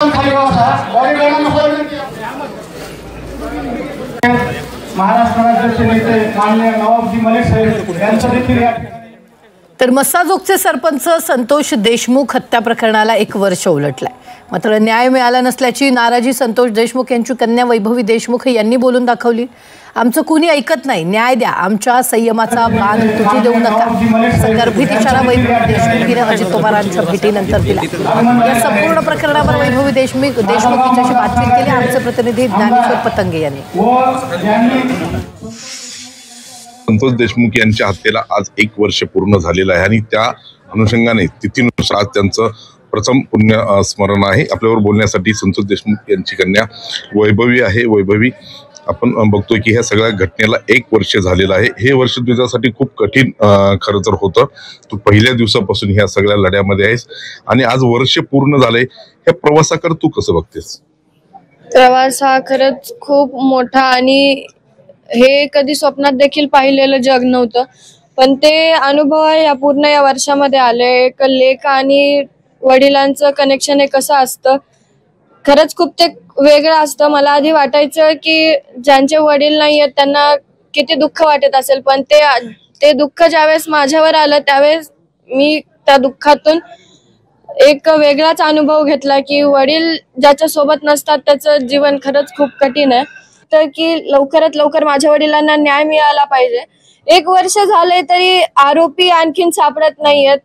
महाराष्ट्र राज्याचे नेते माननीय नवाबजी मलिक साहेब यांचं देखील तर मस्साजोगचे सरपंच संतोष देशमुख हत्या प्रकरणाला 1 वर्ष उलटलंय। मात्र न्याय मिळाला नसल्याची नाराजी संतोष देशमुख यांची कन्या वैभवी देशमुख यांनी बोलून दाखवली। आमचं कुणी ऐकत नाही, न्याय द्या, आमच्या संयमाचा बांध तुटू देऊ नका, असा गर्भित इशारा वैभवी देशमुख हिने अजित पवारांच्या भेटीनंतर दिला। या संपूर्ण प्रकरणावर वैभवी देशमुख यांच्याशी बातचीत केली आमचे प्रतिनिधी ज्ञानेश्वर पतंगे यांनी। संतोष देशमुख यांच्या हत्येला आज 1 वर्ष पूर्ण झालेलं आहे आणि त्या अनुषंगाने तिथीनुसार आज त्यांचं प्रथम पुण्य स्मरण आहे। आपल्यावर बोलण्यासाठी संतोष देशमुख यांची कन्या वैभवी आहे। वैभवी, आपण बघतोय की ह्या सगळ्या घटनेला 1 वर्ष झालेलं आहे। हे वर्ष तुझ्यासाठी खूप कठीण खरं तर होतं। तू पहिल्या दिवसापासून ह्या सगळ्या लढ्यामध्ये आहेस आणि आज वर्ष पूर्ण झालंय। ह्या प्रवासाकडे तू कसं बघतेस? प्रवास हा खरंच खूप मोठा आणि हे कधी स्वप्नात देखील पाहिलेलं जग नव्हतं, पण ते अनुभव या पूर्ण या वर्षामध्ये आले। एक लेक आणि वडिलांचं कनेक्शन हे कसं असतं, खरंच खूप ते वेगळं असतं। मला आधी वाटायचं की ज्यांचे वडील नाही आहेत त्यांना किती दुःख वाटत असेल, पण ते दुःख ज्यावेळेस माझ्यावर आलं त्यावेळेस मी त्या दुःखातून एक वेगळाच अनुभव घेतला की वडील ज्याच्या सोबत नसतात त्याचं जीवन खरंच खूप कठीण आहे। तर की लवकरात लवकर माझ्या वडिलांना न्याय मिळाला पाहिजे। 1 वर्ष झाले तरी आरोपी आणखीन सापडत नाहीयेत।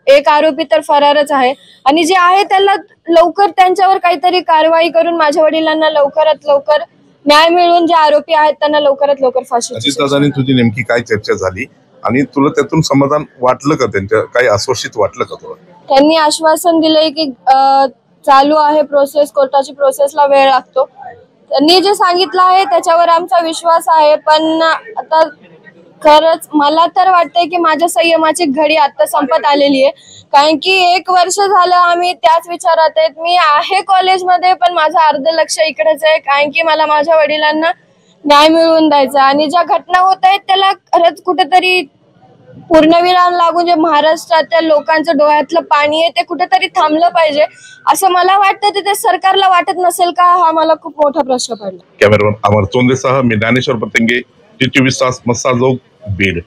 एक आरोपी तर फरारच आहे आणि जे आहे त्याला लवकर त्यांच्यावर काहीतरी कारवाई करून माझ्या वडिलांना लवकरात लवकर न्याय मिळवून जे आरोपी आहेत त्यांना लवकरात लवकर फाशी। अजितदादांनी तुझी नेमकी काय चर्चा झाली आणि तुला त्यातून समाधान वाटलं का? त्यांच्या काही आश्वासित वाटलं का तुला? त्यांनी आश्वासन दिलंय की चालू आहे प्रोसेस, कोर्टाची प्रोसेसला वेळ लागतो। त्यांनी जे सांगितलं आहे त्याच्यावर आमचा विश्वास आहे, पण आता खरंच मला तर वाटतंय की माझ्या संयमाची घडी आता संपत आलेली आहे। कारण की 1 वर्ष झालं आम्ही त्याच विचारात आहेत। मी आहे कॉलेजमध्ये पण माझं अर्ध लक्ष इकडेच आहे, कारण की मला माझ्या वडिलांना न्याय मिळवून द्यायचा आणि ज्या घटना होत आहेत त्याला खरंच कुठेतरी पूर्णविराम लागून जे महाराष्ट्रातल्या लोकांचं डोळ्यातलं पाणी आहे ते कुठेतरी थांबलं पाहिजे असं मला वाटतं। ते सरकारला वाटत नसेल का, हा मला खूप मोठा प्रश्न पडला। कॅमेरामन अमर चोंदेसह मी ज्ञानेश्वर पतंगे, टी24 तास, मस्साजोग, बीड।